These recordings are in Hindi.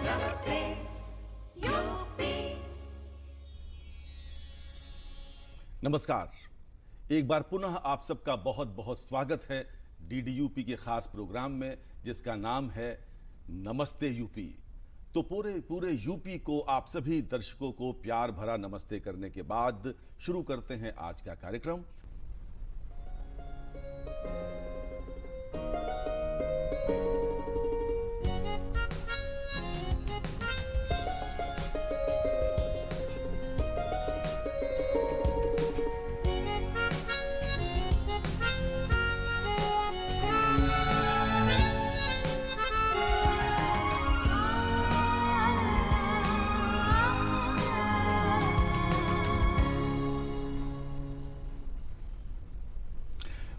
नमस्ते यूपी। नमस्कार। एक बार पुनः आप सबका बहुत बहुत स्वागत है डीडीयूपी के खास प्रोग्राम में जिसका नाम है नमस्ते यूपी। तो पूरे यूपी को आप सभी दर्शकों को प्यार भरा नमस्ते करने के बाद शुरू करते हैं आज का कार्यक्रम।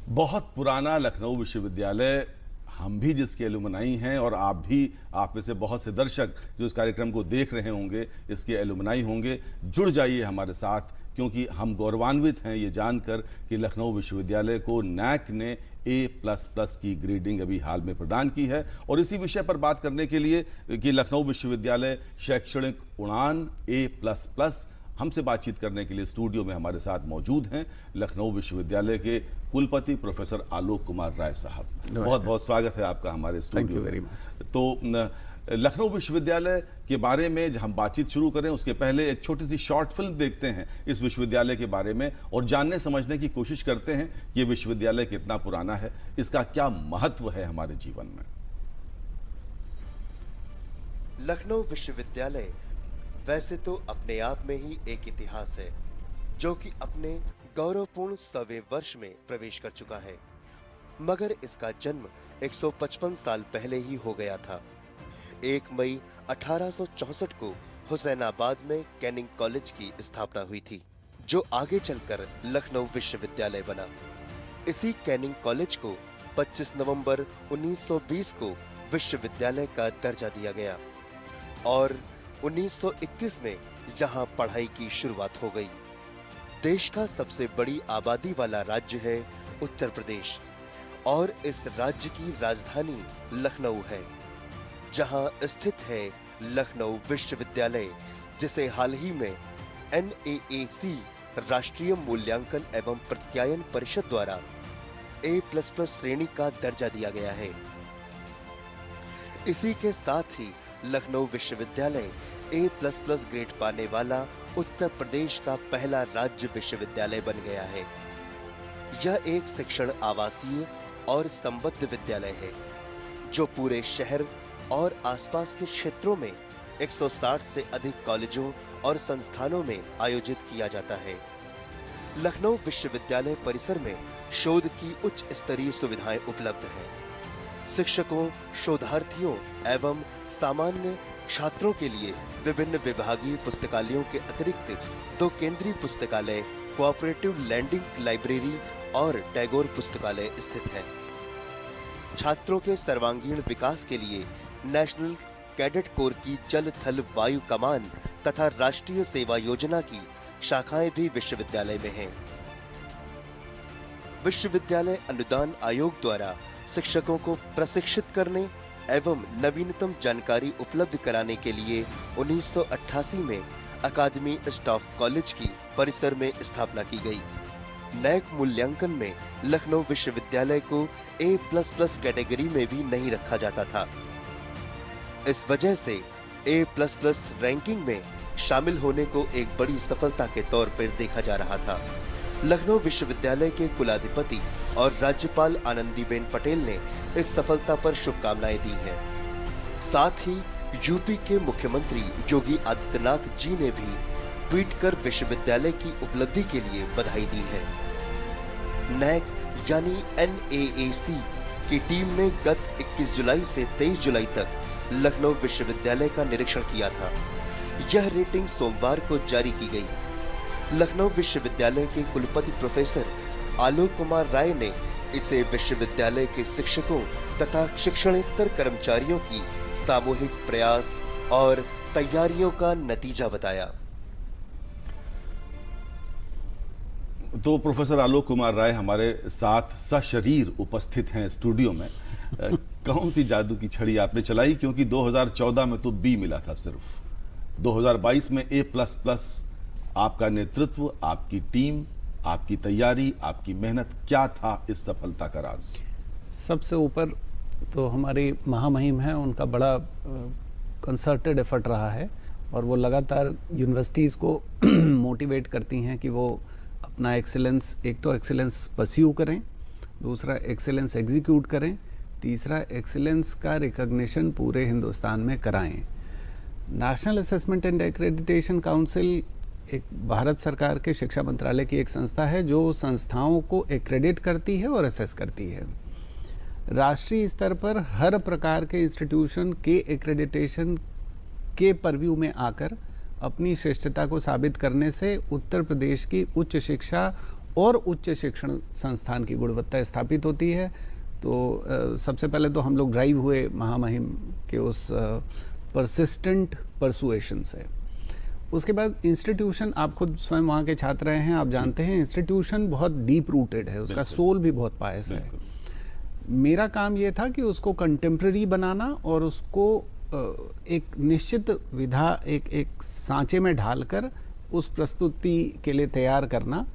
बहुत पुराना लखनऊ विश्वविद्यालय, हम भी जिसके एलुमनाई हैं और आप में से बहुत से दर्शक जो इस कार्यक्रम को देख रहे होंगे इसके एलुमनाई होंगे। जुड़ जाइए हमारे साथ क्योंकि हम गौरवान्वित हैं ये जानकर कि लखनऊ विश्वविद्यालय को नैक ने A++ की ग्रेडिंग अभी हाल में प्रदान की है। और इसी विषय पर बात करने के लिए कि लखनऊ विश्वविद्यालय शैक्षणिक उड़ान A++ हमसे बातचीत करने के लिए स्टूडियो में हमारे साथ मौजूद हैं लखनऊ विश्वविद्यालय के कुलपति प्रोफेसर आलोक कुमार राय साहब। बहुत बहुत स्वागत है आपका हमारे स्टूडियो में। तो लखनऊ विश्वविद्यालय के बारे में जब हम बातचीत शुरू करें उसके पहले एक छोटी सी शॉर्ट फिल्म देखते हैं इस विश्वविद्यालय के बारे में और जानने समझने की कोशिश करते हैं कि ये विश्वविद्यालय कितना पुराना है, इसका क्या महत्व है हमारे जीवन में। लखनऊ विश्वविद्यालय वैसे तो अपने आप में ही एक इतिहास है जो कि अपने गौरवपूर्ण 100वें वर्ष में प्रवेश कर चुका है, मगर इसका जन्म 155 साल पहले ही हो गया था। 1 मई 1864 को हुसैनाबाद में कैनिंग कॉलेज की स्थापना हुई थी जो आगे चलकर लखनऊ विश्वविद्यालय बना। इसी कैनिंग कॉलेज को 25 नवंबर 1920 को विश्वविद्यालय का दर्जा दिया गया और 1921 में यहाँ पढ़ाई की शुरुआत हो गई। देश का सबसे बड़ी आबादी वाला राज्य है उत्तर प्रदेश और इस राज्य की राजधानी लखनऊ है, जहाँ स्थित है लखनऊ विश्वविद्यालय, जिसे हाल ही में NAAC राष्ट्रीय मूल्यांकन एवं प्रत्यायन परिषद द्वारा A++ श्रेणी का दर्जा दिया गया है। इसी के साथ ही लखनऊ विश्वविद्यालय A++ ग्रेड पाने वाला उत्तर प्रदेश का पहला राज्य विश्वविद्यालय बन गया है। यह एक शिक्षण आवासीय और संबद्ध विद्यालय है जो पूरे शहर और आसपास के क्षेत्रों में 160 से अधिक कॉलेजों और संस्थानों में आयोजित किया जाता है। लखनऊ विश्वविद्यालय परिसर में शोध की उच्च स्तरीय सुविधाएं उपलब्ध हैं। शिक्षकों, शोधार्थियों एवं सामान्य छात्रों के लिए विभिन्न विभागीय पुस्तकालयों के अतिरिक्त 2 केंद्रीय पुस्तकालय, कोऑपरेटिव लैंडिंग लाइब्रेरी और टैगोर पुस्तकालय स्थित हैं। छात्रों के सर्वांगीण विकास के लिए नेशनल कैडेट कोर की जल थल वायु कमान तथा राष्ट्रीय सेवा योजना की शाखाएं भी विश्वविद्यालय में हैं। विश्वविद्यालय अनुदान आयोग द्वारा शिक्षकों को प्रशिक्षित करने एवं नवीनतम जानकारी उपलब्ध कराने के लिए 1988 में अकादमी स्टाफ कॉलेज की परिसर में स्थापना की गई। नैक मूल्यांकन में लखनऊ विश्वविद्यालय को A++ कैटेगरी में भी नहीं रखा जाता था। इस वजह से A++ रैंकिंग में शामिल होने को एक बड़ी सफलता के तौर पर देखा जा रहा था। लखनऊ विश्वविद्यालय के कुलाधिपति और राज्यपाल आनंदीबेन पटेल ने इस सफलता पर शुभकामनाएं दी हैं। साथ ही यूपी के मुख्यमंत्री योगी आदित्यनाथ जी ने भी ट्वीट कर विश्वविद्यालय की उपलब्धि के लिए बधाई दी है। नैक यानी NAAC की टीम ने गत 21 जुलाई से 23 जुलाई तक लखनऊ विश्वविद्यालय का निरीक्षण किया था। यह रेटिंग सोमवार को जारी की गई। लखनऊ विश्वविद्यालय के कुलपति प्रोफेसर आलोक कुमार राय ने इसे विश्वविद्यालय के शिक्षकों तथा शिक्षणेतर कर्मचारियों की सामूहिक प्रयास और तैयारियों का नतीजा बताया। तो प्रोफेसर आलोक कुमार राय हमारे साथ सशरीर उपस्थित हैं स्टूडियो में। कौन सी जादू की छड़ी आपने चलाई, क्योंकि 2014 में तो बी मिला था सिर्फ, 2022 में A++। आपका नेतृत्व, आपकी टीम, आपकी तैयारी, आपकी मेहनत, क्या था इस सफलता का राज? सबसे ऊपर तो हमारी महामहिम है, उनका बड़ा कंसर्टेड एफर्ट रहा है और वो लगातार यूनिवर्सिटीज़ को मोटिवेट करती हैं कि वो अपना एक्सीलेंस, एक तो एक्सीलेंस परस्यू करें, दूसरा एक्सीलेंस एग्जीक्यूट करें, तीसरा एक्सीलेंस का रिकॉग्निशन पूरे हिंदुस्तान में कराएं। National assessment and accreditation council एक भारत सरकार के शिक्षा मंत्रालय की एक संस्था है जो संस्थाओं को एक्रेडिट करती है और असेस करती है। राष्ट्रीय स्तर पर हर प्रकार के इंस्टीट्यूशन के एक्रेडिटेशन के परव्यू में आकर अपनी श्रेष्ठता को साबित करने से उत्तर प्रदेश की उच्च शिक्षा और उच्च शिक्षण संस्थान की गुणवत्ता स्थापित होती है। तो सबसे पहले तो हम लोग ड्राइव हुए महामहिम के उस परसिस्टेंट परसुएशन से। उसके बाद इंस्टीट्यूशन, आप खुद स्वयं वहाँ के छात्र रहे हैं, आप जानते हैं इंस्टीट्यूशन बहुत डीप रूटेड है, उसका सोल भी बहुत पायस है। मेरा काम ये था कि उसको कंटेम्प्रेरी बनाना और उसको एक निश्चित विधा, एक सांचे में ढालकर उस प्रस्तुति के लिए तैयार करना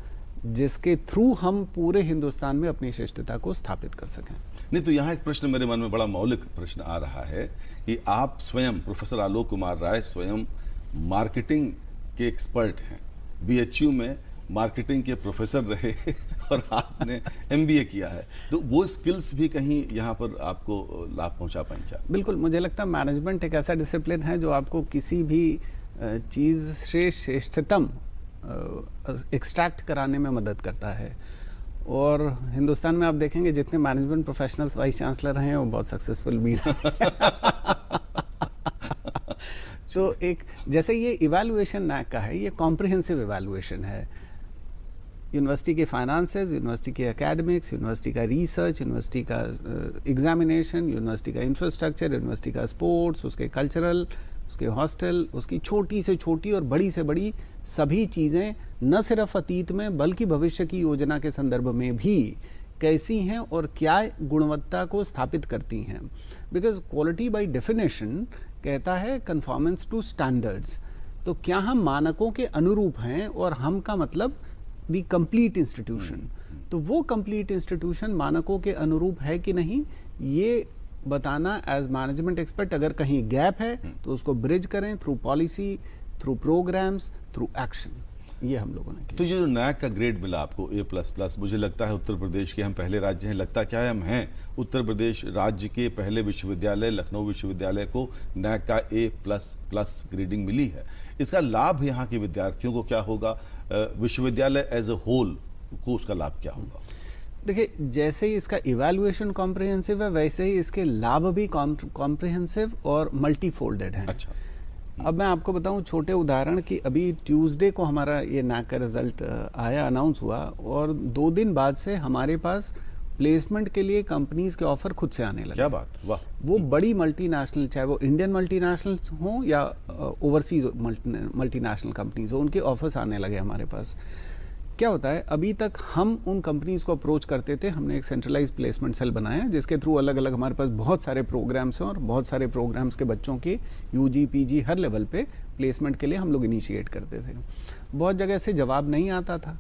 जिसके थ्रू हम पूरे हिंदुस्तान में अपनी श्रेष्ठता को स्थापित कर सकें। नहीं तो यहाँ एक प्रश्न मेरे मन में बड़ा मौलिक प्रश्न आ रहा है कि आप स्वयं, प्रोफेसर आलोक कुमार राय स्वयं मार्केटिंग के एक्सपर्ट हैं, BHU में मार्केटिंग के प्रोफेसर रहे और आपने MBA किया है, तो वो स्किल्स भी कहीं यहाँ पर आपको लाभ पहुँचा पाएं क्या? बिल्कुल, मुझे लगता है मैनेजमेंट एक ऐसा डिसिप्लिन है जो आपको किसी भी चीज़ से श्रेष्ठतम एक्सट्रैक्ट कराने में मदद करता है। और हिंदुस्तान में आप देखेंगे जितने मैनेजमेंट प्रोफेशनल्स वाइस चांसलर हैं वो बहुत सक्सेसफुल भी रहे। तो एक जैसे ये इवैल्यूएशन NAAC का है, ये कॉम्प्रिहेंसिव इवैल्यूएशन है। यूनिवर्सिटी के फाइनेंसेस, यूनिवर्सिटी के एकेडमिक्स, यूनिवर्सिटी का रिसर्च, यूनिवर्सिटी का एग्जामिनेशन, यूनिवर्सिटी का इंफ्रास्ट्रक्चर, यूनिवर्सिटी का स्पोर्ट्स, उसके कल्चरल, उसके हॉस्टल, उसकी छोटी से छोटी और बड़ी से बड़ी सभी चीज़ें न सिर्फ अतीत में बल्कि भविष्य की योजना के संदर्भ में भी कैसी हैं और क्या गुणवत्ता को स्थापित करती हैं। बिकॉज क्वालिटी बाय डेफिनेशन कहता है कन्फॉर्मेंस टू स्टैंडर्ड्स। तो क्या हम मानकों के अनुरूप हैं, और हम का मतलब दी कंप्लीट इंस्टीट्यूशन। तो वो कंप्लीट इंस्टीट्यूशन मानकों के अनुरूप है कि नहीं, ये बताना एज मैनेजमेंट एक्सपर्ट। अगर कहीं गैप है तो उसको ब्रिज करें through policy, through programs, through action. ये हम लोगों ने किया। तो ये जो NAAC का ग्रेड मिला आपको A++, मुझे लगता है उत्तर प्रदेश के हम पहले राज्य हैं, लगता क्या है हम हैं उत्तर प्रदेश राज्य के पहले विश्वविद्यालय, लखनऊ विश्वविद्यालय को NAAC का A++ ग्रेडिंग मिली है। इसका लाभ यहाँ के विद्यार्थियों को क्या होगा, विश्वविद्यालय एज ए होल को उसका लाभ क्या होगा? देखिए, जैसे ही इसका इवैल्यूएशन कॉम्प्रिहेंसिव है, वैसे ही इसके लाभ भी कॉम्प्रिहेंसिव और मल्टीफोल्डेड हैं। अच्छा, अब मैं आपको बताऊं छोटे उदाहरण कि अभी ट्यूसडे को हमारा ये NAAC का रिजल्ट आया, अनाउंस हुआ, और 2 दिन बाद से हमारे पास प्लेसमेंट के लिए कंपनीज के ऑफर खुद से आने लगे। क्या बात, वाह। वो बड़ी मल्टीनेशनल, चाहे वो इंडियन मल्टीनेशनल हो या ओवरसीज मल्टीनेशनल कंपनीज हो, उनके ऑफर्स आने लगे हमारे पास। क्या होता है, अभी तक हम उन कंपनीज को अप्रोच करते थे, हमने एक सेंट्रलाइज प्लेसमेंट सेल बनाया जिसके थ्रू अलग अलग हमारे पास बहुत सारे प्रोग्राम्स हैं, और बहुत सारे प्रोग्राम्स के बच्चों के UG PG हर लेवल पे प्लेसमेंट के लिए हम लोग इनिशिएट करते थे। बहुत जगह से जवाब नहीं आता था।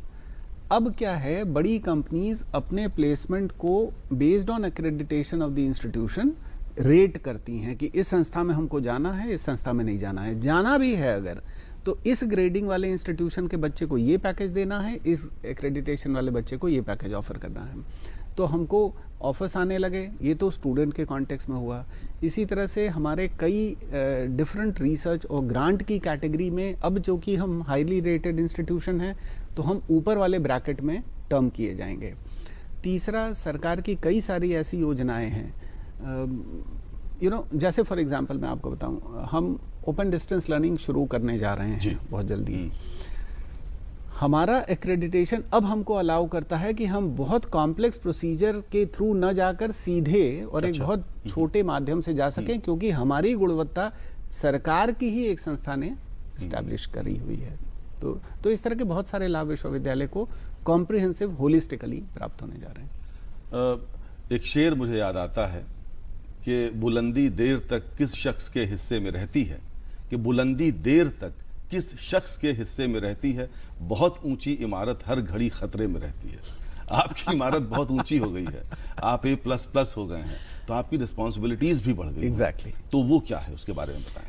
अब क्या है, बड़ी कंपनीज अपने प्लेसमेंट को based on accreditation of the institution rate करती हैं कि इस संस्था में हमको जाना है, इस संस्था में नहीं जाना है। जाना भी है अगर, तो इस ग्रेडिंग वाले इंस्टीट्यूशन के बच्चे को ये पैकेज देना है, इस एक्रेडिटेशन वाले बच्चे को ये पैकेज ऑफर करना है। तो हमको ऑफर्स आने लगे। ये तो स्टूडेंट के कॉन्टेक्स्ट में हुआ। इसी तरह से हमारे कई डिफरेंट रिसर्च और ग्रांट की कैटेगरी में अब जो कि हम हाईली रेटेड इंस्टीट्यूशन हैं, तो हम ऊपर वाले ब्रैकेट में टर्म किए जाएंगे। तीसरा, सरकार की कई सारी ऐसी योजनाएं हैं, जैसे फॉर एग्जांपल मैं आपको बताऊं, हम ओपन डिस्टेंस लर्निंग शुरू करने जा रहे हैं बहुत जल्दी। हमारा एक्रेडिटेशन अब हमको अलाउ करता है कि हम बहुत कॉम्प्लेक्स प्रोसीजर के थ्रू न जाकर सीधे और एक बहुत छोटे माध्यम से जा सकें, क्योंकि हमारी गुणवत्ता सरकार की ही एक संस्था ने इस्टेब्लिश करी हुई है। तो इस तरह के बहुत सारे लाभ विश्वविद्यालय को कॉम्प्रिहेंसिव होलिस्टिकली प्राप्त होने जा रहे हैं। एक शेर मुझे याद आता है कि बुलंदी देर तक किस शख्स के हिस्से में रहती है, कि बुलंदी देर तक किस शख्स के हिस्से में रहती है। बहुत ऊंची इमारत हर घड़ी खतरे में रहती है। आपकी इमारत बहुत ऊंची हो गई है, आप A++ हो गए हैं, तो आपकी रिस्पॉन्सिबिलिटीज भी बढ़ गई। एग्जैक्टली। तो वो क्या है, उसके बारे में बताएं।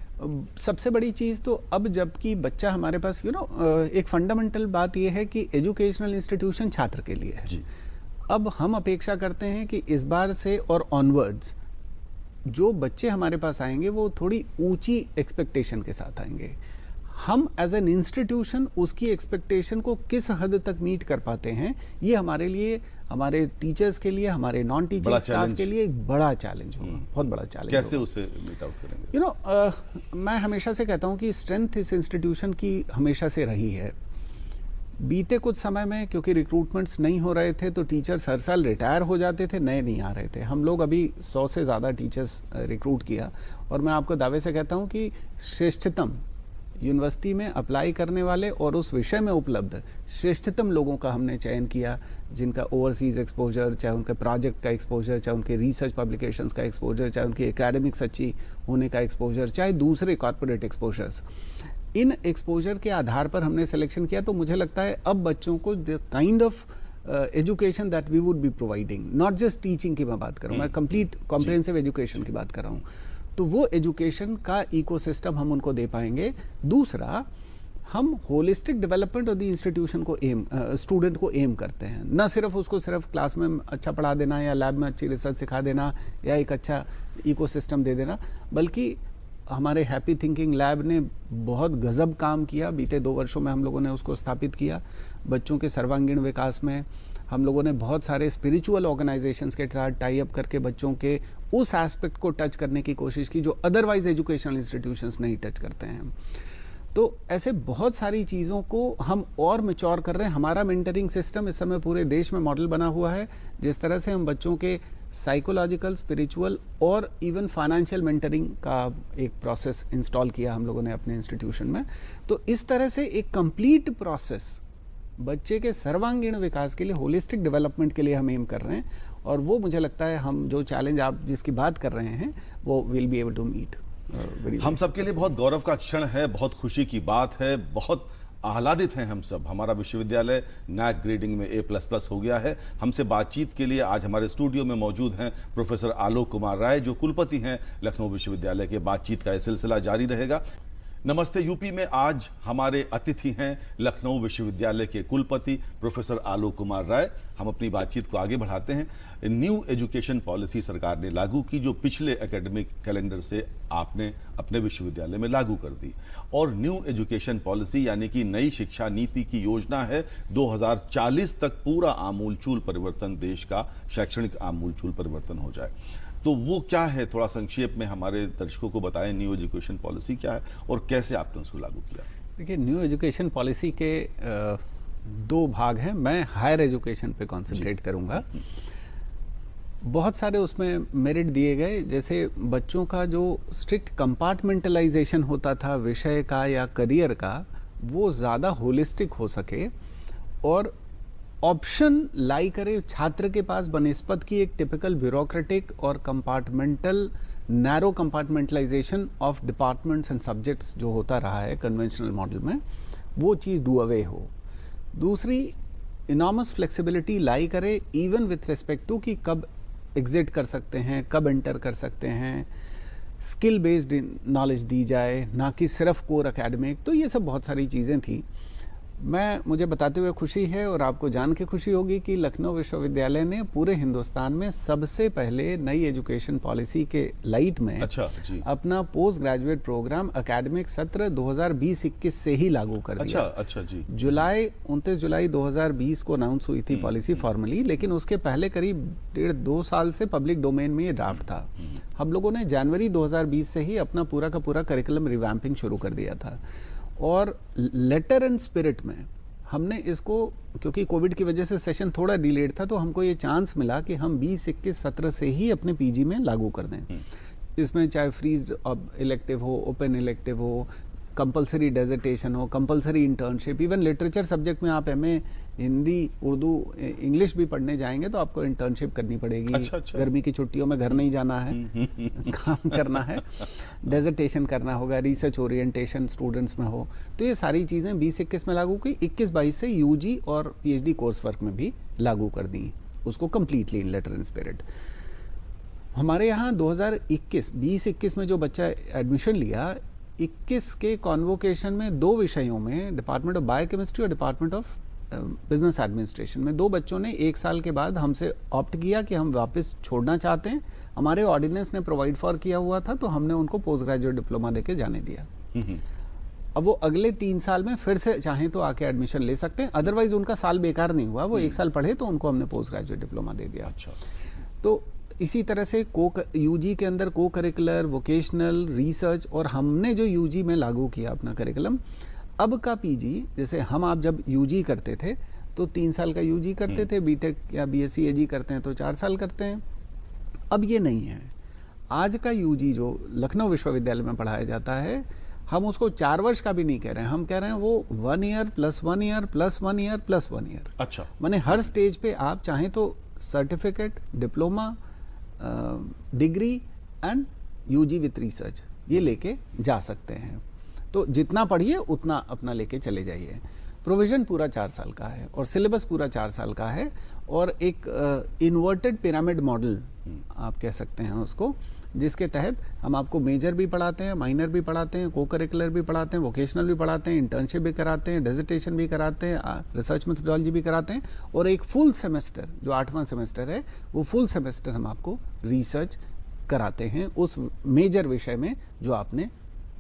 सबसे बड़ी चीज़ तो अब जबकि बच्चा हमारे पास एक फंडामेंटल बात यह है कि एजुकेशनल इंस्टीट्यूशन छात्र के लिए है जी। अब हम अपेक्षा करते हैं कि इस बार से और ऑनवर्ड्स जो बच्चे हमारे पास आएंगे वो थोड़ी ऊंची एक्सपेक्टेशन के साथ आएंगे। हम एज एन इंस्टीट्यूशन उसकी एक्सपेक्टेशन को किस हद तक मीट कर पाते हैं, ये हमारे लिए, हमारे टीचर्स के लिए, हमारे नॉन टीचर स्टाफ के लिए एक बड़ा चैलेंज होगा, बहुत बड़ा चैलेंज। कैसे उसे मीट आउट करेंगे? मैं हमेशा से कहता हूँ कि स्ट्रेंथ इस इंस्टीट्यूशन की हमेशा से रही है। बीते कुछ समय में क्योंकि रिक्रूटमेंट्स नहीं हो रहे थे तो टीचर्स हर साल रिटायर हो जाते थे, नए नहीं आ रहे थे। हम लोग अभी 100 से ज़्यादा टीचर्स रिक्रूट किया और मैं आपको दावे से कहता हूँ कि श्रेष्ठतम यूनिवर्सिटी में अप्लाई करने वाले और उस विषय में उपलब्ध श्रेष्ठतम लोगों का हमने चयन किया, जिनका ओवरसीज एक्सपोजर, चाहे उनके प्रोजेक्ट का एक्सपोजर, चाहे उनके रिसर्च पब्लिकेशंस का एक्सपोजर, चाहे उनकी एकेडमिक्स अच्छी होने का एक्सपोजर, चाहे दूसरे कॉर्पोरेट एक्सपोजर्स, इन एक्सपोजर के आधार पर हमने सिलेक्शन किया। तो मुझे लगता है अब बच्चों को the kind of education that we would be providing, not just teaching की मैं बात कर रहा हूँ, मैं कंप्लीट कॉम्प्रिहेंसिव एजुकेशन की बात कर रहा हूँ, तो वो एजुकेशन का इकोसिस्टम हम उनको दे पाएंगे। दूसरा, हम holistic development of the institution को स्टूडेंट को एम करते हैं, न सिर्फ उसको सिर्फ क्लास में अच्छा पढ़ा देना या लैब में अच्छी रिसर्च सिखा देना या एक अच्छा इकोसिस्टम दे देना, बल्कि हमारे हैप्पी थिंकिंग लैब ने बहुत गजब काम किया। बीते 2 वर्षों में हम लोगों ने उसको स्थापित किया। बच्चों के सर्वांगीण विकास में हम लोगों ने बहुत सारे स्पिरिचुअल ऑर्गेनाइजेशंस के साथ टाई अप करके बच्चों के उस एस्पेक्ट को टच करने की कोशिश की जो अदरवाइज एजुकेशनल इंस्टीट्यूशंस नहीं टच करते हैं। तो ऐसे बहुत सारी चीज़ों को हम और मैच्योर कर रहे हैं। हमारा मेंटरिंग सिस्टम इस समय पूरे देश में मॉडल बना हुआ है। जिस तरह से हम बच्चों के साइकोलॉजिकल, स्पिरिचुअल और इवन फाइनेंशियल मेंटरिंग का एक प्रोसेस इंस्टॉल किया हम लोगों ने अपने इंस्टीट्यूशन में, तो इस तरह से एक कंप्लीट प्रोसेस बच्चे के सर्वांगीण विकास के लिए, होलिस्टिक डेवलपमेंट के लिए हम एम कर रहे हैं। और वो मुझे लगता है हम जो चैलेंज आप जिसकी बात कर रहे हैं वो will be able to meet. हम सबके लिए बहुत गौरव का क्षण है, बहुत खुशी की बात है, बहुत आह्लादित हैं हम सब। हमारा विश्वविद्यालय नैक ग्रेडिंग में A++ हो गया है। हमसे बातचीत के लिए आज हमारे स्टूडियो में मौजूद हैं प्रोफेसर आलोक कुमार राय, जो कुलपति हैं लखनऊ विश्वविद्यालय के। बातचीत का यह सिलसिला जारी रहेगा। नमस्ते यूपी में आज हमारे अतिथि हैं लखनऊ विश्वविद्यालय के कुलपति प्रोफेसर आलोक कुमार राय। हम अपनी बातचीत को आगे बढ़ाते हैं। न्यू एजुकेशन पॉलिसी सरकार ने लागू की, जो पिछले एकेडमिक कैलेंडर से आपने अपने विश्वविद्यालय में लागू कर दी। और न्यू एजुकेशन पॉलिसी यानी कि नई शिक्षा नीति की योजना है 2040 तक पूरा आमूलचूल परिवर्तन, देश का शैक्षणिक आमूलचूल परिवर्तन हो जाए। तो वो क्या है, थोड़ा संक्षेप में हमारे दर्शकों को बताएं। न्यू एजुकेशन पॉलिसी क्या है और कैसे आपने उसको लागू किया? देखिए, न्यू एजुकेशन पॉलिसी के 2 भाग हैं। मैं हायर एजुकेशन पे कॉन्सेंट्रेट करूंगा। बहुत सारे उसमें मेरिट दिए गए, जैसे बच्चों का जो स्ट्रिक्ट कंपार्टमेंटलाइजेशन होता था विषय का या करियर का, वो ज़्यादा होलिस्टिक हो सके और ऑप्शन लाई करे छात्र के पास बनिस्बत की एक टिपिकल ब्यूरोक्रेटिक और compartmental, narrow compartmentalisation of departments and subjects जो होता रहा है कन्वेंशनल मॉडल में, वो चीज़ डू अवे हो। दूसरी, इनॉर्मस फ्लेक्सिबिलिटी लाई करे इवन विथ रिस्पेक्ट टू कि कब एग्जिट कर सकते हैं, कब एंटर कर सकते हैं, स्किल बेस्ड नॉलेज दी जाए, ना कि सिर्फ कोर एकेडमिक। तो ये सब बहुत सारी चीज़ें थी। मुझे बताते हुए खुशी है और आपको जान के खुशी होगी कि लखनऊ विश्वविद्यालय ने पूरे हिंदुस्तान में सबसे पहले नई एजुकेशन पॉलिसी के लाइट में अपना पोस्ट ग्रेजुएट प्रोग्राम एकेडमिक सत्र 2020-21 से ही लागू कर दिया। अच्छा जी। 29 जुलाई 2020 को अनाउंस हुई थी पॉलिसी फॉर्मली, लेकिन उसके पहले करीब 1.5-2 साल से पब्लिक डोमेन में ये ड्राफ्ट था। हम लोगों ने जनवरी 2020 से ही अपना पूरा का पूरा करिकुलम रिवैम्पिंग शुरू कर दिया था। और लेटर एंड स्पिरिट में हमने इसको, क्योंकि कोविड की वजह से सेशन थोड़ा डिलेड था, तो हमको ये चांस मिला कि हम 20-21 सत्र से ही अपने पीजी में लागू कर दें। इसमें चाहे फ्रीज इलेक्टिव हो, ओपन इलेक्टिव हो, कंपलसरी डेजर्टेशन हो, compulsory internship, even literature subject में आप एमए हिंदी, उर्दू, इंग्लिश भी पढ़ने जाएंगे तो आपको इंटर्नशिप करनी पड़ेगी। अच्छा। गर्मी की छुट्टियों में घर नहीं जाना है, काम करना है, डेजर्टेशन करना होगा, रिसर्च ओरिएंटेशन स्टूडेंट्स में हो। तो ये सारी चीज़ें 20-21 में लागू की, 21-22 से यूजी और पीएचडी कोर्स वर्क में भी लागू कर दी उसको completely in letter in spirit. हमारे यहाँ 2021 में जो बच्चा एडमिशन लिया, 21 के कॉन्वोकेशन में 2 विषयों में, डिपार्टमेंट ऑफ बायोकेमिस्ट्री और डिपार्टमेंट ऑफ बिजनेस एडमिनिस्ट्रेशन में, 2 बच्चों ने 1 साल के बाद हमसे ऑप्ट किया कि हम वापस छोड़ना चाहते हैं। हमारे ऑर्डिनेंस ने प्रोवाइड फॉर किया हुआ था, तो हमने उनको पोस्ट ग्रेजुएट डिप्लोमा देके जाने दिया। अब वो अगले 3 साल में फिर से चाहें तो आके एडमिशन ले सकते हैं, अदरवाइज उनका साल बेकार नहीं हुआ, वो 1 साल पढ़े तो उनको हमने पोस्ट ग्रेजुएट डिप्लोमा दे दिया। अच्छा। तो इसी तरह से यूजी के अंदर को करिकुलर, वोकेशनल, रिसर्च, और हमने जो यूजी में लागू किया अपना करिकुलम, अब का पीजी, जैसे हम आप जब यूजी करते थे तो 3 साल का यूजी करते थे, बीटेक या बीएससी एजी करते हैं तो 4 साल करते हैं। अब ये नहीं है। आज का यूजी जो लखनऊ विश्वविद्यालय में पढ़ाया जाता है, हम उसको 4 वर्ष का भी नहीं कह रहे हैं, हम कह रहे हैं वो 1 year plus 1 year plus 1 year plus 1 year. अच्छा। माने हर स्टेज पे आप चाहें तो certificate, diploma, degree and UG with research ये लेके जा सकते हैं। तो जितना पढ़िए उतना अपना लेके चले जाइए। प्रोविज़न पूरा 4 साल का है और सिलेबस पूरा 4 साल का है, और एक इन्वर्टेड पिरामिड मॉडल आप कह सकते हैं उसको, जिसके तहत हम आपको मेजर भी पढ़ाते हैं, माइनर भी पढ़ाते हैं, को करिकुलर भी पढ़ाते हैं, वोकेशनल भी पढ़ाते हैं, इंटर्नशिप भी कराते हैं, डेजिटेशन भी कराते हैं, रिसर्च मेथोडोलॉजी भी कराते हैं, और एक फुल सेमेस्टर जो 8वां सेमेस्टर है, वो फुल सेमेस्टर हम आपको रिसर्च कराते हैं उस मेजर विषय में जो आपने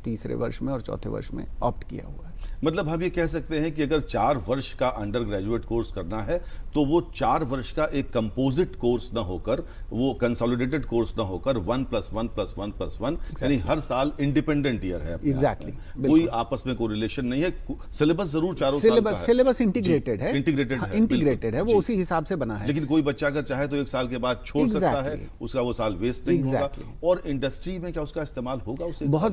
तीसरे वर्ष में और चौथे वर्ष में ऑप्ट किया हुआ है। मतलब हम ये कह सकते हैं कि अगर 4 वर्ष का अंडर ग्रेजुएट कोर्स करना है तो वो 4 वर्ष का एक कंपोजिट कोर्स ना होकर, वो कंसोलिडेटेड कोर्स ना होकर 1+1+1+1, यानी हर साल इंडिपेंडेंट ईयर है। एग्जैक्टली, कोई आपस में कोरिलेशन नहीं है। सिलेबस जरूर चारों साल का है। सिलेबस इंटीग्रेटेड है, इंटीग्रेटेड है, वो उसी हिसाब से बना है। लेकिन कोई बच्चा अगर चाहे तो 1 साल के बाद छोड़ सकता है, उसका वो साल वेस्ट नहीं होगा। और इंडस्ट्री में क्या उसका इस्तेमाल होगा उसे? बहुत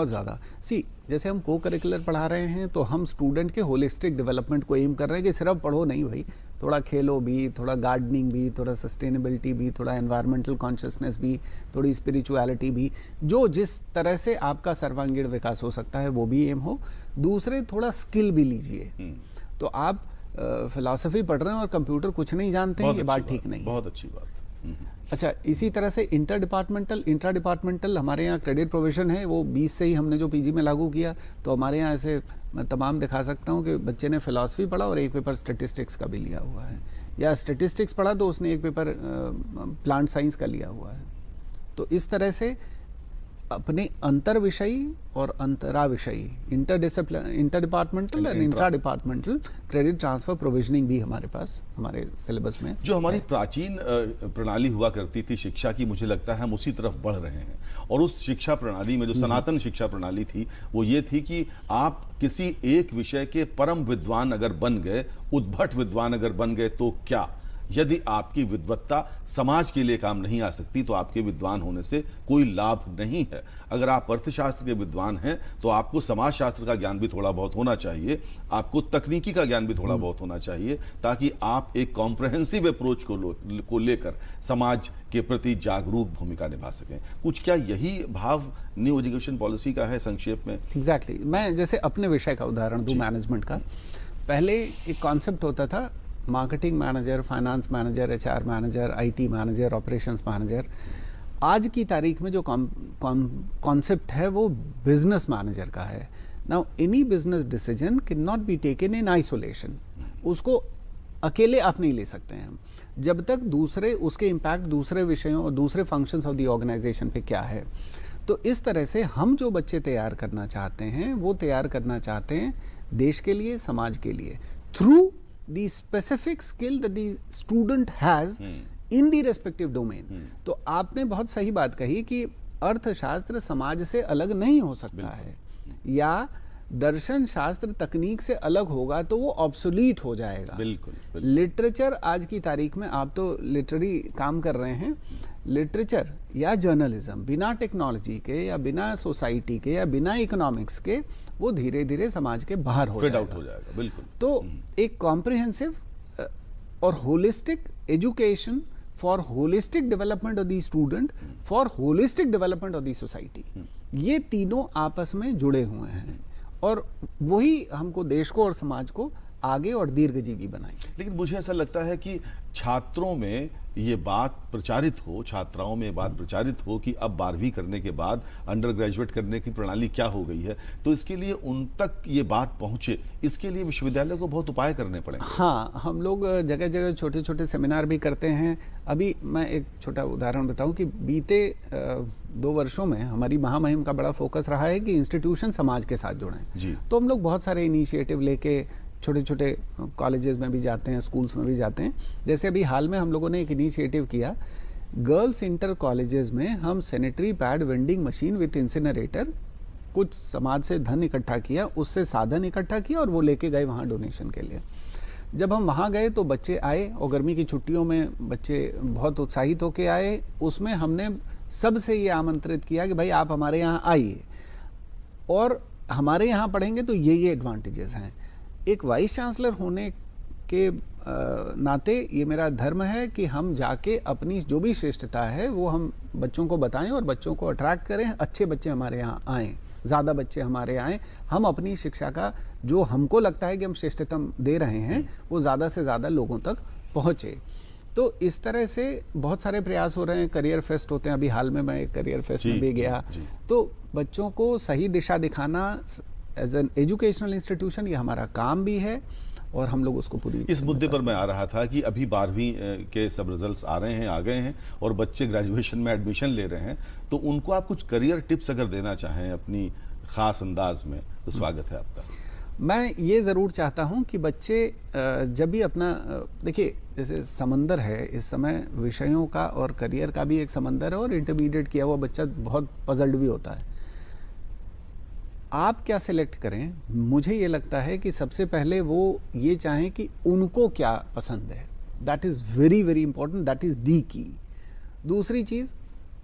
ज्यादा। सी, जैसे हम को करिकुलर पढ़ा रहे हैं तो हम स्टूडेंट के होलिस्टिक डेवलपमेंट को एम कर रहे हैं कि सिर्फ पढ़ो नहीं भाई, थोड़ा खेलो भी, थोड़ा गार्डनिंग भी, थोड़ा सस्टेनेबिलिटी भी, थोड़ा एनवायरमेंटल कॉन्शियसनेस भी, थोड़ी स्पिरिचुअलिटी भी, जो जिस तरह से आपका सर्वांगीण विकास हो सकता है वो भी एम हो। दूसरे, थोड़ा स्किल भी लीजिए। तो आप फिलॉसफी पढ़ रहे हैं और कंप्यूटर कुछ नहीं जानते हैं, ये बात ठीक नहीं। बहुत अच्छी बात। अच्छा, इसी तरह से इंट्रा डिपार्टमेंटल हमारे यहाँ क्रेडिट प्रोविजन है, वो 20 से ही हमने जो पीजी में लागू किया। तो हमारे यहाँ ऐसे मैं तमाम दिखा सकता हूँ कि बच्चे ने फिलॉसफी पढ़ा और एक पेपर स्टैटिस्टिक्स का भी लिया हुआ है, या स्टैटिस्टिक्स पढ़ा तो उसने एक पेपर प्लांट साइंस का लिया हुआ है। तो इस तरह से अपने अंतर विषयी और अंतरा विषयी, inter departmental and intra departmental credit transfer provisioning भी हमारे पास हमारे सिलेबस में। जो हमारी प्राचीन प्रणाली हुआ करती थी शिक्षा की, मुझे लगता है हम उसी तरफ बढ़ रहे हैं। और उस शिक्षा प्रणाली में जो सनातन शिक्षा प्रणाली थी वो ये थी कि आप किसी एक विषय के परम विद्वान अगर बन गए, उद्भट विद्वान अगर बन गए तो क्या, यदि आपकी विद्वत्ता समाज के लिए काम नहीं आ सकती तो आपके विद्वान होने से कोई लाभ नहीं है। अगर आप अर्थशास्त्र के विद्वान हैं तो आपको समाजशास्त्र का ज्ञान भी थोड़ा बहुत होना चाहिए, आपको तकनीकी का ज्ञान भी थोड़ा बहुत होना चाहिए, ताकि आप एक कॉम्प्रहेंसिव अप्रोच को लेकर समाज के प्रति जागरूक भूमिका निभा सकें। कुछ क्या यही भाव न्यू एजुकेशन पॉलिसी का है संक्षेप में? एग्जैक्टली। मैं जैसे अपने विषय का उदाहरण दूं, मैनेजमेंट का। पहले एक कॉन्सेप्ट होता था marketing manager, finance manager, HR manager, IT manager, operations manager. आज की तारीख में जो कॉन्सेप्ट है वो बिजनेस मैनेजर का है। Now any business decision can not be taken in isolation. उसको अकेले आप नहीं ले सकते हैं जब तक दूसरे उसके इम्पैक्ट दूसरे विषयों और दूसरे फंक्शंस ऑफ द ऑर्गेनाइजेशन पे क्या है। तो इस तरह से हम जो बच्चे तैयार करना चाहते हैं वो तैयार करना चाहते हैं देश के लिए, समाज के लिए, through the specific skill that the student has in the respective domain। तो आपने बहुत सही बात कही कि अर्थशास्त्र समाज से अलग नहीं हो सकता है, या दर्शन शास्त्र तकनीक से अलग होगा तो वो ऑब्सोलीट हो जाएगा। बिल्कुल। लिटरेचर आज की तारीख में, आप तो लिटरेरी काम कर रहे हैं, लिटरेचर या जर्नलिज्म बिना टेक्नोलॉजी के या बिना सोसाइटी के या बिना इकोनॉमिक्स के वो धीरे धीरे समाज के बाहर हो फेड जाएगा। आउट हो जाएगा, बिल्कुल। तो एक कॉम्प्रिहेंसिव और holistic education for holistic development of the student, for holistic development of the society, ये तीनों आपस में जुड़े हुए हैं और वही हमको देश को और समाज को आगे और दीर्घजीवी बनाएंगे। लेकिन मुझे ऐसा लगता है कि छात्रों में ये बात प्रचारित हो, छात्राओं में ये बात प्रचारित हो कि अब 12वीं करने के बाद अंडर ग्रेजुएट करने की प्रणाली क्या हो गई है, तो इसके लिए उन तक ये बात पहुंचे, इसके लिए विश्वविद्यालय को बहुत उपाय करने पड़ेंगे। हाँ, हम लोग जगह जगह छोटे छोटे सेमिनार भी करते हैं। अभी मैं एक छोटा उदाहरण बताऊं कि बीते 2 वर्षों में हमारी महामहिम का बड़ा फोकस रहा है कि इंस्टीट्यूशन समाज के साथ जुड़ें। तो हम लोग बहुत सारे इनिशिएटिव लेके छोटे छोटे कॉलेजेस में भी जाते हैं, स्कूल्स में भी जाते हैं। जैसे अभी हाल में हम लोगों ने एक इनिशिएटिव किया, गर्ल्स इंटर कॉलेजेस में हम sanitary pad vending machine with incinerator, कुछ समाज से धन इकट्ठा किया, उससे साधन इकट्ठा किया और वो लेके गए वहाँ डोनेशन के लिए। जब हम वहाँ गए तो बच्चे आए और गर्मी की छुट्टियों में बच्चे बहुत उत्साहित होकर आए। उसमें हमने सबसे ये आमंत्रित किया कि भाई आप हमारे यहाँ आइए और हमारे यहाँ पढ़ेंगे तो ये एडवांटेजेस हैं। एक वाइस चांसलर होने के नाते ये मेरा धर्म है कि हम जाके अपनी जो भी श्रेष्ठता है वो हम बच्चों को बताएं और बच्चों को अट्रैक्ट करें, अच्छे बच्चे हमारे यहाँ आएँ, ज़्यादा बच्चे हमारे आएँ, हम अपनी शिक्षा का जो हमको लगता है कि हम श्रेष्ठतम दे रहे हैं वो ज़्यादा से ज़्यादा लोगों तक पहुँचे। तो इस तरह से बहुत सारे प्रयास हो रहे हैं। करियर फेस्ट होते हैं, अभी हाल में मैं एक करियर फेस्ट में भी गया। तो बच्चों को सही दिशा दिखाना एज एन एजुकेशनल इंस्टीट्यूशन ये हमारा काम भी है और हम लोग उसको पूरी इस मुद्दे पर मैं आ रहा था कि अभी 12वीं के सब रिजल्ट्स आ रहे हैं, आ गए हैं और बच्चे ग्रेजुएशन में एडमिशन ले रहे हैं, तो उनको आप कुछ करियर टिप्स अगर देना चाहें अपनी खास अंदाज में तो स्वागत है आपका। मैं ये ज़रूर चाहता हूँ कि बच्चे जब भी अपना देखिए, जैसे समंदर है इस समय विषयों का और करियर का भी एक समंदर है और इंटरमीडिएट किया हुआ बच्चा बहुत पजल्ड भी होता है। आप क्या सिलेक्ट करें, मुझे ये लगता है कि सबसे पहले वो ये चाहें कि उनको क्या पसंद है। That is very very important, that is the की। दूसरी चीज़,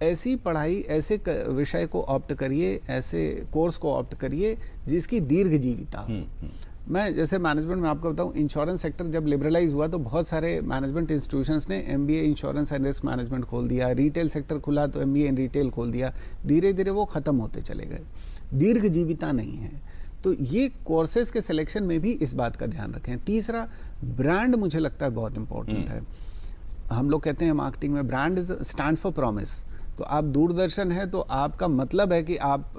ऐसी पढ़ाई, ऐसे विषय को ऑप्ट करिए, ऐसे कोर्स को ऑप्ट करिए जिसकी दीर्घजीविता हो। मैं जैसे मैनेजमेंट में आपको बताऊं, इंश्योरेंस सेक्टर जब लिबरलाइज हुआ तो बहुत सारे मैनेजमेंट इंस्टीट्यूशंस ने MBA insurance and risk management खोल दिया। रिटेल सेक्टर खुला तो MBA इन रिटेल खोल दिया। धीरे धीरे वो ख़त्म होते चले गए, दीर्घजीविता नहीं है। तो ये कोर्सेज के सिलेक्शन में भी इस बात का ध्यान रखें। तीसरा, ब्रांड मुझे लगता है बहुत इंपॉर्टेंट है। हम लोग कहते हैं मार्केटिंग में ब्रांड स्टैंड्स फॉर प्रॉमिस। तो आप दूरदर्शन है तो आपका मतलब है कि आप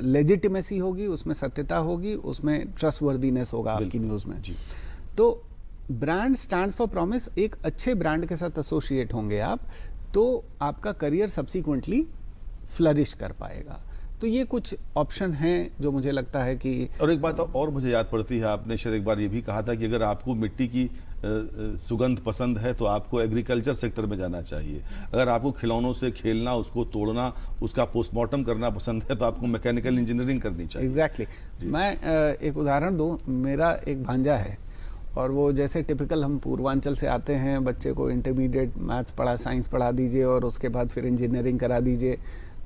लेजिटिमेसी होगी, उसमें सत्यता होगी, उसमें ट्रस्टवर्दीनेस होगा आपकी न्यूज़ में। तो ब्रांड स्टैंड्स फॉर प्रॉमिस, एक अच्छे ब्रांड के साथ एसोसिएट होंगे आप तो आपका करियर सब्सिक्वेंटली फ्लरिश कर पाएगा। तो ये कुछ ऑप्शन हैं जो मुझे लगता है कि। और एक बात और मुझे याद पड़ती है, आपने शायद एक बार ये भी कहा था कि अगर आपको मिट्टी की सुगंध पसंद है तो आपको एग्रीकल्चर सेक्टर में जाना चाहिए। अगर आपको खिलौनों से खेलना, उसको तोड़ना, उसका पोस्टमार्टम करना पसंद है तो आपको मैकेनिकल इंजीनियरिंग करनी चाहिए। एग्जैक्टली। मैं एक उदाहरण दूं, मेरा एक भांजा है और वो जैसे टिपिकल हम पूर्वांचल से आते हैं, बच्चे को इंटरमीडिएट मैथ्स पढ़ा, साइंस पढ़ा दीजिए और उसके बाद फिर इंजीनियरिंग करा दीजिए।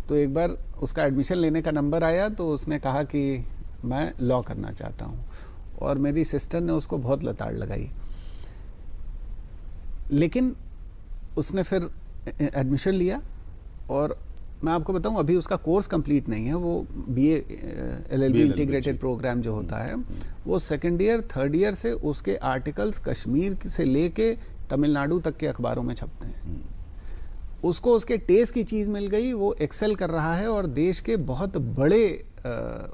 तो एक बार उसका एडमिशन लेने का नंबर आया तो उसने कहा कि मैं लॉ करना चाहता हूँ और मेरी सिस्टर ने उसको बहुत लताड़ लगाई। लेकिन उसने फिर एडमिशन लिया और मैं आपको बताऊं अभी उसका कोर्स कंप्लीट नहीं है। वो BA LLB इंटीग्रेटेड प्रोग्राम जो होता है वो सेकेंड ईयर थर्ड ईयर से उसके आर्टिकल्स कश्मीर से लेके तमिलनाडु तक के अखबारों में छपते हैं। उसको उसके टेस्ट की चीज़ मिल गई, वो एक्सेल कर रहा है और देश के बहुत बड़े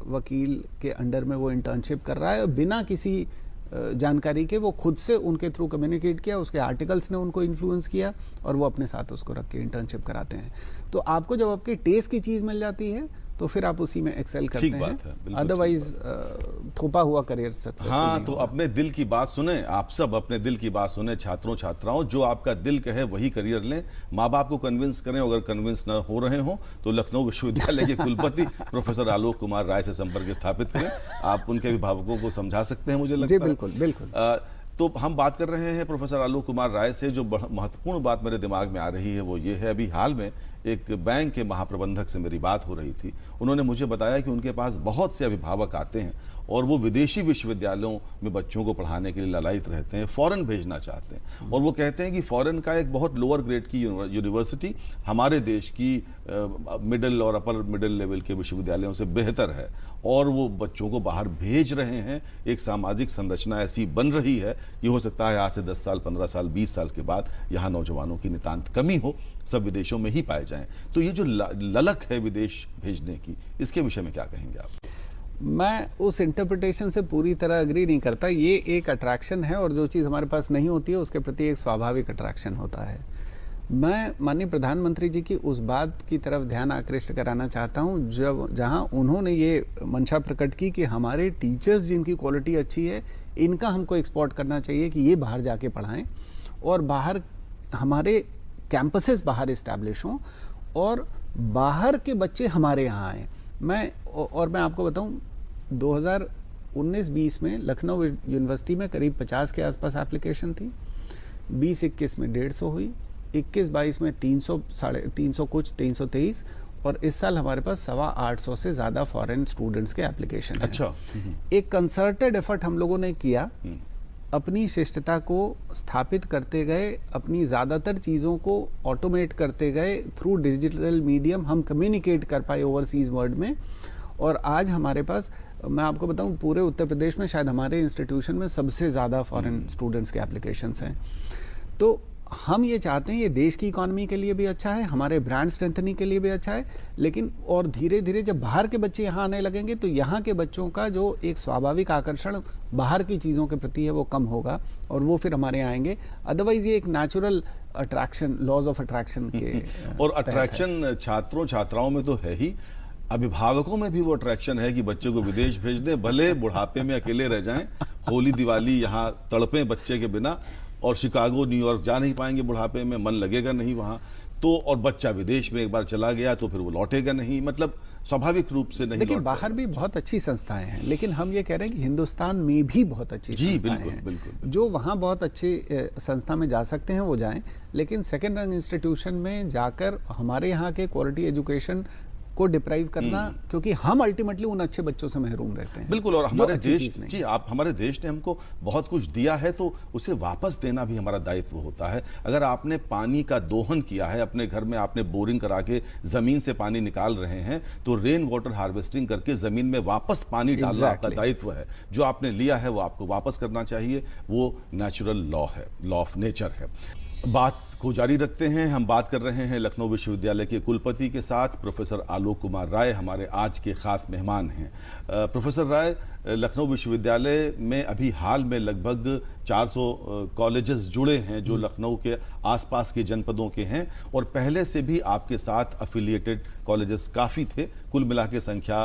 वकील के अंडर में वो इंटर्नशिप कर रहा है और बिना किसी जानकारी के वो खुद से उनके थ्रू कम्युनिकेट किया, उसके आर्टिकल्स ने उनको इन्फ्लुएंस किया और वो अपने साथ उसको रख के इंटर्नशिप कराते हैं। तो आपको जब आपके टेस्ट की चीज़ मिल जाती है तो फिर आप उसी में एक्सेल करते हैं, अदरवाइज थोपा हुआ करियर सक्सेसफुल। हाँ, तो अपने दिल की बात सुने, आप सब अपने दिल की बात सुने, छात्रों छात्राओं, जो आपका दिल कहे वही करियर लें। माँ बाप को कन्विंस करें, अगर कन्विंस न हो रहे हों तो लखनऊ विश्वविद्यालय के कुलपति प्रोफेसर आलोक कुमार राय से संपर्क स्थापित करें। आप उनके अभिभावकों को समझा सकते हैं, मुझे लगता है। बिल्कुल बिल्कुल। तो हम बात कर रहे हैं प्रोफेसर आलोक कुमार राय से। जो महत्वपूर्ण बात मेरे दिमाग में आ रही है वो ये है, अभी हाल में एक बैंक के महाप्रबंधक से मेरी बात हो रही थी। उन्होंने मुझे बताया कि उनके पास बहुत से अभिभावक आते हैं और वो विदेशी विश्वविद्यालयों में बच्चों को पढ़ाने के लिए ललायित रहते हैं, फॉरेन भेजना चाहते हैं, और वो कहते हैं कि फॉरेन का एक बहुत लोअर ग्रेड की यूनिवर्सिटी हमारे देश की मिडिल और अपर मिडिल लेवल के विश्वविद्यालयों से बेहतर है, और वो बच्चों को बाहर भेज रहे हैं। एक सामाजिक संरचना ऐसी बन रही है कि हो सकता है आज से 10 साल, 15 साल, 20 साल के बाद यहाँ नौजवानों की नितांत कमी हो, सब विदेशों में ही पाए जाएं। तो ये जो ललक है विदेश भेजने की, इसके विषय में क्या कहेंगे आप? मैं उस इंटरप्रिटेशन से पूरी तरह अग्री नहीं करता। ये एक अट्रैक्शन है और जो चीज़ हमारे पास नहीं होती है उसके प्रति एक स्वाभाविक अट्रैक्शन होता है। मैं माननीय प्रधानमंत्री जी की उस बात की तरफ ध्यान आकृष्ट कराना चाहता हूँ जहाँ उन्होंने ये मंशा प्रकट की कि हमारे टीचर्स जिनकी क्वालिटी अच्छी है इनका हमको एक्सपोर्ट करना चाहिए कि ये बाहर जाके पढ़ाएं और बाहर हमारे कैंपसेस बाहर इस्टेब्लिश हों और बाहर के बच्चे हमारे यहाँ आएँ। मैं आपको बताऊं 2019-20 में लखनऊ यूनिवर्सिटी में करीब 50 के आसपास एप्लीकेशन थी, 20-21 में 150 हुई, 21-22 में 300 कुछ 323, और इस साल हमारे पास 850 से ज़्यादा फॉरेन स्टूडेंट्स के एप्लीकेशन हैं। अच्छा। एक कंसर्टेड एफर्ट हम लोगों ने किया, अपनी शिष्टता को स्थापित करते गए, अपनी ज़्यादातर चीज़ों को ऑटोमेट करते गए, थ्रू डिजिटल मीडियम हम कम्युनिकेट कर पाए ओवरसीज़ वर्ल्ड में। और आज हमारे पास, मैं आपको बताऊं, पूरे उत्तर प्रदेश में शायद हमारे इंस्टीट्यूशन में सबसे ज़्यादा फॉरेन स्टूडेंट्स के एप्लीकेशंस हैं। तो हम ये चाहते हैं ये देश की इकॉनमी के लिए भी अच्छा है, हमारे ब्रांड स्ट्रेंथनिंग के लिए भी अच्छा है, लेकिन और धीरे धीरे जब बाहर के बच्चे यहाँ आने लगेंगे तो यहाँ के बच्चों का जो एक स्वाभाविक आकर्षण बाहर की चीज़ों के प्रति है वो कम होगा और वो फिर हमारे यहाँ आएंगे। अदरवाइज ये एक natural attraction, laws of attraction के और अट्रैक्शन छात्रों छात्राओं में तो है ही, अभिभावकों में भी वो अट्रैक्शन है कि बच्चे को विदेश भेज दें, भले बुढ़ापे में अकेले रह जाएं, होली दिवाली यहाँ तड़पें बच्चे के बिना, और शिकागो न्यूयॉर्क जा नहीं पाएंगे बुढ़ापे में, मन लगेगा नहीं वहाँ तो, और बच्चा विदेश में एक बार चला गया तो फिर वो लौटेगा नहीं, मतलब स्वाभाविक रूप से नहीं। लेकिन बाहर भी बहुत अच्छी संस्थाएं हैं, लेकिन हम ये कह रहे हैं कि हिंदुस्तान में भी बहुत अच्छी संस्थाएं हैं। बिल्कुल। जो वहाँ बहुत अच्छी संस्था में जा सकते हैं वो जाएं, लेकिन सेकेंड रैंक इंस्टीट्यूशन में जाकर हमारे यहाँ के क्वालिटी एजुकेशन को डिप्राइव करना, क्योंकि हम अल्टीमेटली उन अच्छे बच्चों से महरूम रहते हैं। बिल्कुल। और हमारे देश, जी आप, हमारे देश ने हमको बहुत कुछ दिया है तो उसे वापस देना भी हमारा दायित्व होता है। अगर आपने पानी का दोहन किया है, अपने घर में आपने बोरिंग करा के जमीन से पानी निकाल रहे हैं, तो रेन वाटर हार्वेस्टिंग करके जमीन में वापस पानी डालना आपका दायित्व है। जो आपने लिया है वो आपको वापस करना चाहिए, वो नेचुरल लॉ है, लॉ ऑफ नेचर है। बात को जारी रखते हैं। हम बात कर रहे हैं लखनऊ विश्वविद्यालय के कुलपति के साथ। प्रोफेसर आलोक कुमार राय हमारे आज के खास मेहमान हैं। प्रोफेसर राय, लखनऊ विश्वविद्यालय में अभी हाल में लगभग 400 कॉलेजेस जुड़े हैं जो लखनऊ के आसपास के जनपदों के हैं, और पहले से भी आपके साथ अफिलिएटेड कॉलेजेस काफ़ी थे, कुल मिला के संख्या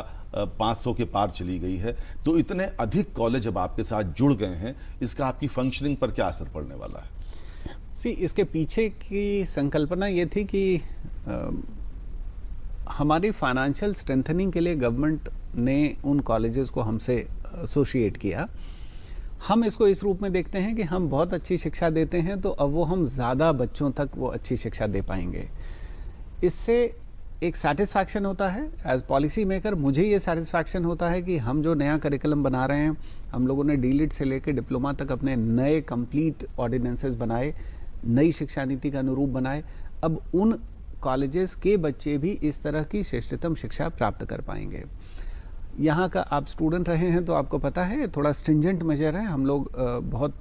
500 के पार चली गई है। तो इतने अधिक कॉलेज अब आपके साथ जुड़ गए हैं, इसका आपकी फंक्शनिंग पर क्या असर पड़ने वाला है? इसके पीछे की संकल्पना ये थी कि हमारी फाइनेंशियल स्ट्रेंथनिंग के लिए गवर्नमेंट ने उन कॉलेजेस को हमसे एसोसिएट किया। हम इसको इस रूप में देखते हैं कि हम बहुत अच्छी शिक्षा देते हैं, तो अब वो हम ज़्यादा बच्चों तक वो अच्छी शिक्षा दे पाएंगे। इससे एक सेटिस्फैक्शन होता है एज पॉलिसी मेकर। मुझे ये सेटिस्फैक्शन होता है कि हम जो नया करिकुलम बना रहे हैं, हम लोगों ने डीलिट से लेकर डिप्लोमा तक अपने नए कंप्लीट ऑर्डिनेंसेस बनाए, नई शिक्षा नीति का अनुरूप बनाए। अब उन कॉलेजेस के बच्चे भी इस तरह की श्रेष्ठतम शिक्षा प्राप्त कर पाएंगे। यहाँ का आप स्टूडेंट रहे हैं तो आपको पता है थोड़ा स्ट्रिंजेंट मेजर है। हम लोग बहुत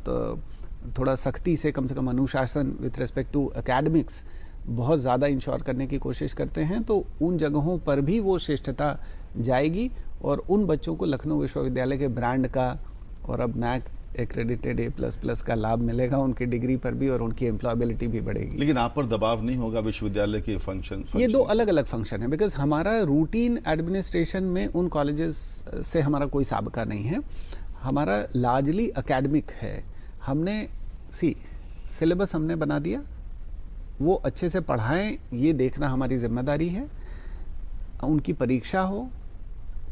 थोड़ा सख्ती से कम अनुशासन विथ रिस्पेक्ट टू एकेडमिक्स बहुत ज़्यादा इंश्योर करने की कोशिश करते हैं। तो उन जगहों पर भी वो श्रेष्ठता जाएगी और उन बच्चों को लखनऊ विश्वविद्यालय के ब्रांड का और अब नैक एक्रेडिटेड A++ का लाभ मिलेगा उनकी डिग्री पर भी, और उनकी एम्प्लॉयबिलिटी भी बढ़ेगी। लेकिन आप पर दबाव नहीं होगा विश्वविद्यालय के फंक्शन? ये दो अलग अलग फंक्शन है, बिकॉज हमारा रूटीन एडमिनिस्ट्रेशन में उन कॉलेजेस से हमारा कोई साबिका नहीं है। हमारा लार्जली एकेडमिक है। हमने सिलेबस हमने बना दिया, वो अच्छे से पढ़ाएं ये देखना हमारी जिम्मेदारी है। उनकी परीक्षा हो,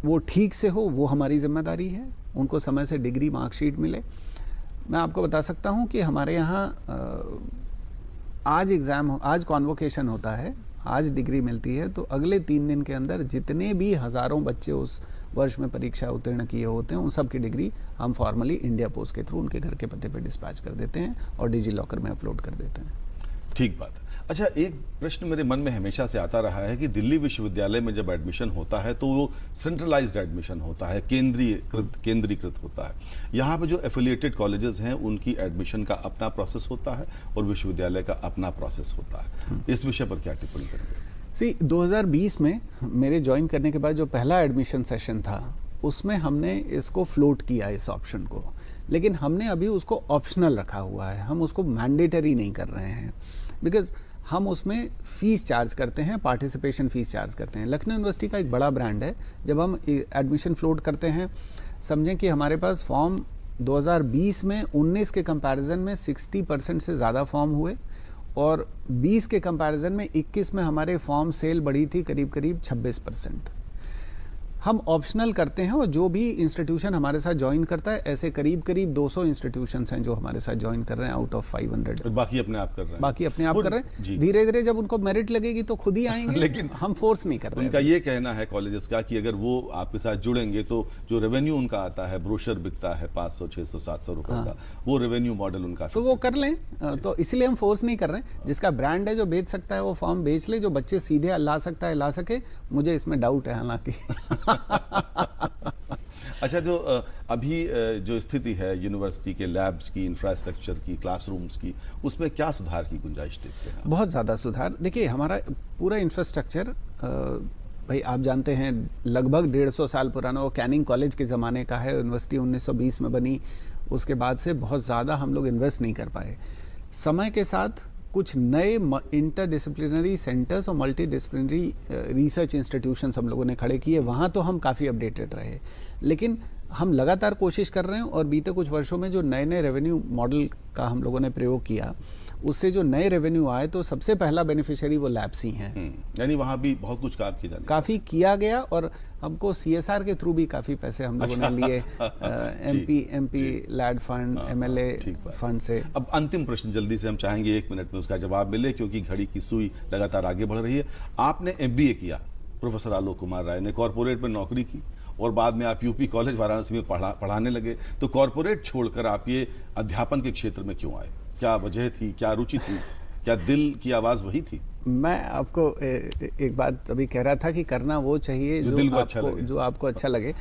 वो ठीक से हो, वो हमारी जिम्मेदारी है। उनको समय से डिग्री मार्कशीट मिले। मैं आपको बता सकता हूँ कि हमारे यहाँ आज कॉन्वोकेशन होता है, आज डिग्री मिलती है, तो अगले 3 दिन के अंदर जितने भी हज़ारों बच्चे उस वर्ष में परीक्षा उत्तीर्ण किए होते हैं उन सब की डिग्री हम फॉर्मली इंडिया पोस्ट के थ्रू उनके घर के पते पे डिस्पैच कर देते हैं और डिजी लॉकर में अपलोड कर देते हैं। ठीक बात है। अच्छा, एक प्रश्न मेरे मन में हमेशा से आता रहा है कि दिल्ली विश्वविद्यालय में जब एडमिशन होता है तो वो सेंट्रलाइज्ड एडमिशन होता है, केंद्रीकृत होता है। यहाँ पे जो एफिलिएटेड कॉलेजेस हैं उनकी एडमिशन का अपना प्रोसेस होता है और विश्वविद्यालय का अपना प्रोसेस होता है। इस विषय पर क्या टिप्पणी करेंगे? 2020 में मेरे ज्वाइन करने के बाद जो पहला एडमिशन सेशन था उसमें हमने इसको फ्लोट किया, इस ऑप्शन को, लेकिन हमने अभी उसको ऑप्शनल रखा हुआ है, हम उसको मैंडेटरी नहीं कर रहे हैं, बिकॉज हम उसमें फ़ीस चार्ज करते हैं, पार्टिसिपेशन फ़ीस चार्ज करते हैं। लखनऊ यूनिवर्सिटी का एक बड़ा ब्रांड है, जब हम एडमिशन फ्लोट करते हैं, समझें कि हमारे पास फॉर्म 2020 में 19 के कंपैरिजन में 60% से ज़्यादा फॉर्म हुए और 20 के कंपैरिजन में 21 में हमारे फॉर्म सेल बढ़ी थी करीब 26%। हम ऑप्शनल करते हैं और जो भी इंस्टीट्यूशन हमारे साथ ज्वाइन करता है, ऐसे करीब 200 इंस्टीट्यूशंस हैं जो हमारे साथ ज्वाइन कर रहे हैं आउट ऑफ 500। बाकी अपने आप कर रहे हैं। बाकी अपने आप कर रहे हैं। धीरे धीरे जब उनको मेरिट लगेगी तो खुद ही आएंगे, लेकिन हम फोर्स नहीं कर रहे हैं। उनका ये कहना है कॉलेजेस का कि अगर वो आपके साथ जुड़ेंगे तो जो रेवेन्यू उनका आता है, ब्रोशर बिकता है 500, 600, 700 रुपए का, वो रेवेन्यू मॉडल उनका तो वो कर लें। तो इसलिए हम फोर्स नहीं कर रहे हैं। जिसका ब्रांड है जो बेच सकता है वो फॉर्म बेच ले, जो बच्चे सीधे ला सकता है ला सके। मुझे इसमें डाउट है हालांकि। अच्छा, जो अभी जो स्थिति है यूनिवर्सिटी के लैब्स की, इंफ्रास्ट्रक्चर की, क्लासरूम्स की, उसमें क्या सुधार की गुंजाइश देखते हैं? बहुत ज़्यादा सुधार। देखिए, हमारा पूरा इंफ्रास्ट्रक्चर, भाई आप जानते हैं, लगभग 150 साल पुराना, वो कैनिंग कॉलेज के ज़माने का है। यूनिवर्सिटी 1920 में बनी, उसके बाद से बहुत ज़्यादा हम लोग इन्वेस्ट नहीं कर पाए। समय के साथ कुछ नए इंटरडिसिप्लिनरी सेंटर्स और मल्टीडिसिप्लिनरी रिसर्च इंस्टीट्यूशंस हम लोगों ने खड़े किए, वहाँ तो हम काफ़ी अपडेटेड रहे, लेकिन हम लगातार कोशिश कर रहे हैं। और बीते कुछ वर्षों में जो नए नए रेवेन्यू मॉडल का हम लोगों ने प्रयोग किया, उससे जो नए रेवेन्यू आए तो सबसे पहला बेनिफिशियरी वो लैब्स ही हैं। यानी वहाँ भी बहुत कुछ काम किया, काफ़ी किया गया और हमको CSR के थ्रू भी काफ़ी पैसे हम लोगों ने लिए, MP LAD fund, MLA fund से। अब अंतिम प्रश्न जल्दी से हम चाहेंगे 1 मिनट में उसका जवाब मिले, क्योंकि घड़ी की सुई लगातार आगे बढ़ रही है। आपने MBA किया, प्रोफेसर आलोक कुमार राय ने कॉरपोरेट में नौकरी की और बाद में आप UP कॉलेज वाराणसी में पढ़ाने लगे। तो कॉरपोरेट छोड़कर आप ये अध्यापन के क्षेत्र में क्यों आए? क्या वजह थी, क्या रुचि थी, क्या दिल की आवाज़ वही थी? मैं आपको एक बात अभी कह रहा था कि करना वो चाहिए जो दिल को अच्छा लगे, जो आपको अच्छा लगे।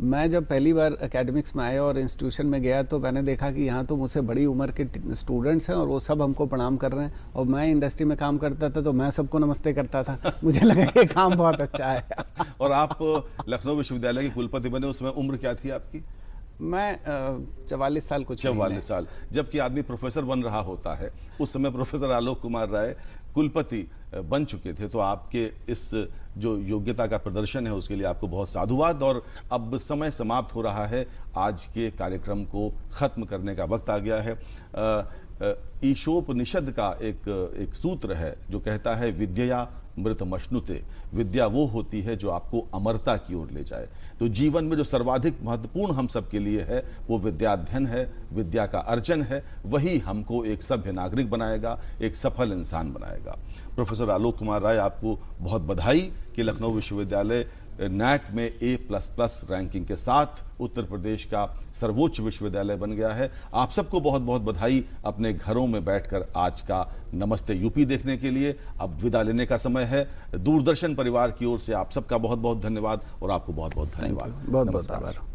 मैं जब पहली बार एकेडमिक्स में आया और इंस्टीट्यूशन में गया तो मैंने देखा कि यहाँ तो मुझसे बड़ी उम्र के स्टूडेंट्स हैं और वो सब हमको प्रणाम कर रहे हैं, और मैं इंडस्ट्री में काम करता था तो मैं सबको नमस्ते करता था। मुझे लगा ये काम बहुत अच्छा है। और आप लखनऊ विश्वविद्यालय के कुलपति बने, उसमें उम्र क्या थी आपकी? मैं 44 साल कुछ 44 साल। जबकि आदमी प्रोफेसर बन रहा होता है, उस समय प्रोफेसर आलोक कुमार राय कुलपति बन चुके थे। तो आपके इस जो योग्यता का प्रदर्शन है उसके लिए आपको बहुत साधुवाद। और अब समय समाप्त हो रहा है, आज के कार्यक्रम को ख़त्म करने का वक्त आ गया है। ईशोपनिषद का एक सूत्र है जो कहता है, विद्या मृतमश्नुते। विद्या वो होती है जो आपको अमरता की ओर ले जाए। तो जीवन में जो सर्वाधिक महत्वपूर्ण हम सब के लिए है वो विद्याध्ययन है, विद्या का अर्जन है। वही हमको एक सभ्य नागरिक बनाएगा, एक सफल इंसान बनाएगा। प्रोफेसर आलोक कुमार राय, आपको बहुत बधाई कि लखनऊ विश्वविद्यालय NAC में A++ रैंकिंग के साथ उत्तर प्रदेश का सर्वोच्च विश्वविद्यालय बन गया है। आप सबको बहुत बहुत बधाई अपने घरों में बैठकर आज का नमस्ते यूपी देखने के लिए। अब विदा लेने का समय है। दूरदर्शन परिवार की ओर से आप सबका बहुत बहुत धन्यवाद और आपको बहुत बहुत धन्यवाद। बहुत बहुत आभार।